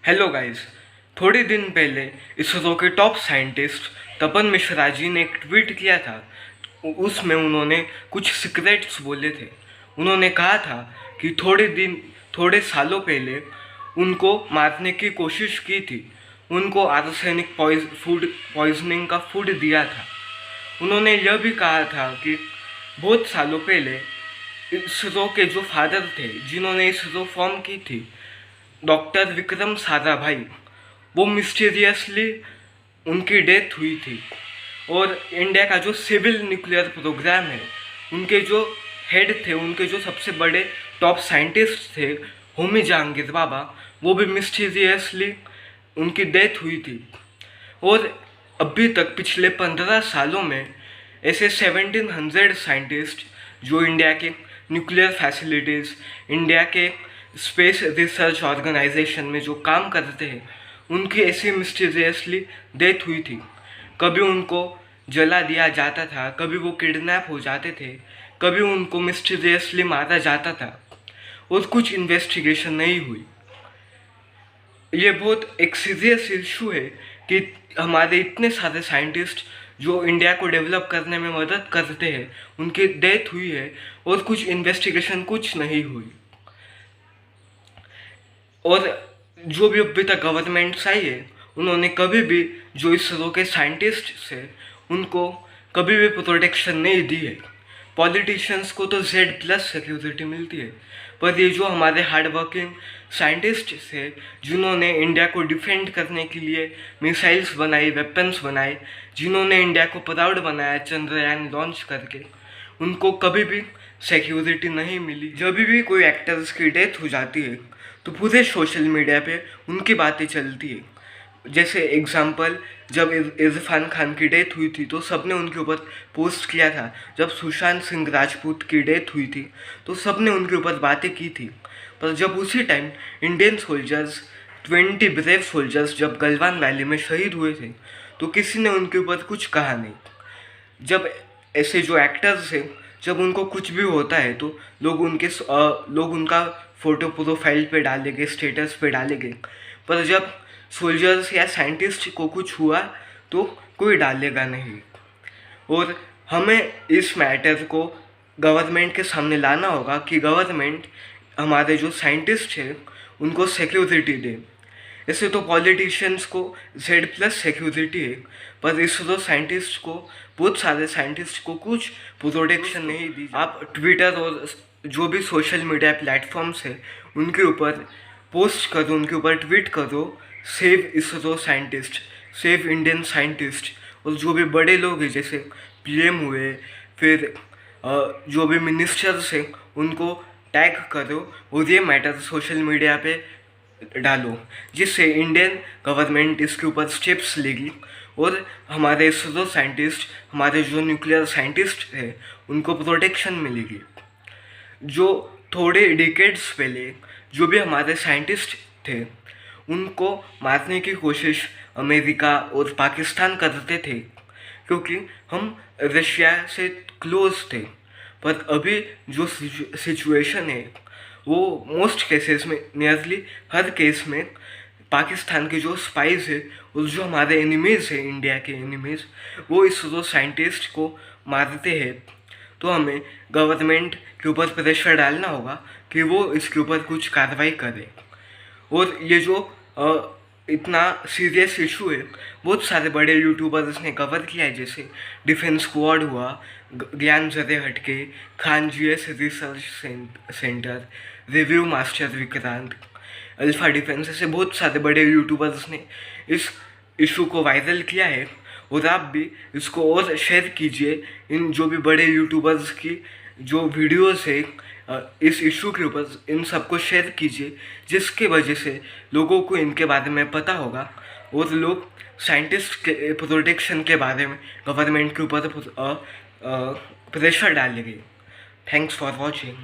Hello guys. थोड़े दिन पहले इसरो के टॉप साइंटिस्ट तपन मिश्रा जी ने एक ट्वीट किया था। उसमें उन्होंने कुछ सीक्रेट्स बोले थे। उन्होंने कहा था कि थोड़े सालों पहले उनको मारने की कोशिश की थी। उनको आर्सेनिक फूड पॉइजनिंग का फूड दिया था। उन्होंने यह भी कहा था कि बहुत सालों पहले इसरो के जो फादर थे जिन्होंने इसरो फॉर्म की थी, डॉक्टर विक्रम साराभाई, वो मिस्टीरियसली उनकी डेथ हुई थी। और इंडिया का जो सिविल न्यूक्लियर प्रोग्राम है, उनके जो हेड थे, उनके जो सबसे बड़े टॉप साइंटिस्ट थे, होमी जहांगीर बाबा, वो भी मिस्टीरियसली उनकी डेथ हुई थी। और अभी तक पिछले 15 सालों में ऐसे 1700 साइंटिस्ट जो इंडिया के न्यूक्लियर फैसिलिटीज़, इंडिया के स्पेस रिसर्च ऑर्गेनाइजेशन में जो काम करते हैं, उनकी ऐसी मिस्टीरियसली डेथ हुई थी। कभी उनको जला दिया जाता था, कभी वो किडनैप हो जाते थे, कभी उनको मिस्टीरियसली मारा जाता था और कुछ इन्वेस्टिगेशन नहीं हुई। ये बहुत एक सीरियस इशू है कि हमारे इतने सारे साइंटिस्ट जो इंडिया को डेवलप करने में मदद करते हैं, उनकी डेथ हुई है और कुछ इन्वेस्टिगेशन कुछ नहीं हुई। और जो भी अभी तक गवर्नमेंट्स आई है, उन्होंने कभी भी जो इसरो के साइंटिस्ट से उनको कभी भी प्रोटेक्शन नहीं दी है। पॉलिटिशियंस को तो Z+ सिक्योरिटी मिलती है, पर ये जो हमारे हार्ड वर्किंग साइंटिस्ट थे जिन्होंने इंडिया को डिफेंड करने के लिए मिसाइल्स बनाई, वेपन्स बनाए, जिन्होंने इंडिया को प्राउड बनाया चंद्रयान लॉन्च करके, उनको कभी भी सिक्योरिटी नहीं मिली। जब भी कोई एक्टर्स की डेथ हो जाती है तो पूरे सोशल मीडिया पे उनकी बातें चलती है। जैसे एग्जांपल, जब इरफान खान की डेथ हुई थी तो सबने उनके ऊपर पोस्ट किया था। जब सुशांत सिंह राजपूत की डेथ हुई थी तो सबने उनके ऊपर बातें की थी। पर जब उसी time Indian soldiers, 20 brave soldiers जब गलवान वैली में शहीद हुए थे तो किसी ने उनके ऊपर कुछ कहा नहीं। जब ऐसे जो एक्टर्स हैं, जब उनको कुछ भी होता है तो लोग उनका फ़ोटो प्रोफाइल पे डालेंगे, स्टेटस पे डालेंगे। पर जब सोल्जर्स या साइंटिस्ट को कुछ हुआ तो कोई डालेगा नहीं। और हमें इस मैटर को गवर्नमेंट के सामने लाना होगा कि गवर्नमेंट हमारे जो साइंटिस्ट हैं उनको सिक्योरिटी दे। ऐसे तो पॉलिटिशियंस को Z+ सिक्योरिटी है, पर इसरो साइंटिस्ट को, बहुत सारे साइंटिस्ट को कुछ प्रोटेक्शन नहीं दी। आप ट्विटर और जो भी सोशल मीडिया प्लेटफॉर्म्स है उनके ऊपर पोस्ट करो, उनके ऊपर ट्वीट करो, save ISRO scientist, save Indian scientist. और जो भी बड़े लोग हैं जैसे PM हुए, फिर जो भी मिनिस्टर्स हैं, उनको टैग करो और ये मैटर सोशल मीडिया पे डालो, जिससे इंडियन गवर्नमेंट इसके ऊपर स्टेप्स लेगी और हमारे इसरो साइंटिस्ट, हमारे जो न्यूक्लियर साइंटिस्ट है, उनको प्रोटेक्शन मिलेगी। जो थोड़े डिकेड्स पहले जो भी हमारे साइंटिस्ट थे उनको मारने की कोशिश अमेरिका और पाकिस्तान करते थे क्योंकि हम रशिया से क्लोज थे। पर अभी जो सिचुएशन है वो मोस्ट केसेस में, नियरली हर केस में, पाकिस्तान के जो स्पाइस है और जो हमारे एनिमीज़ है, इंडिया के एनिमीज़, वो इसरो साइंटिस्ट को मारते हैं। तो हमें गवर्नमेंट के ऊपर प्रेशर डालना होगा कि वो इसके ऊपर कुछ कार्रवाई करे। और ये जो इतना सीरियस इशू है, बहुत सारे बड़े यूट्यूबर्स ने कवर किया है, जैसे डिफेंस स्क्वाड हुआ, ज्ञान जरे हटके, Khan GS research centre, review master Vikrant, alpha defence, ऐसे बहुत सारे बड़े यूट्यूबर्स ने इस इशू को वायरल किया है। और आप भी इसको और शेयर कीजिए, इन जो भी बड़े यूट्यूबर्स की जो वीडियोस है इस इशू के ऊपर, इन सबको शेयर कीजिए, जिसके वजह से लोगों को इनके बारे में पता होगा और लोग साइंटिस्ट के प्रोटेक्शन के बारे में गवर्नमेंट के ऊपर प्रेशर डालेंगे। Thanks for watching.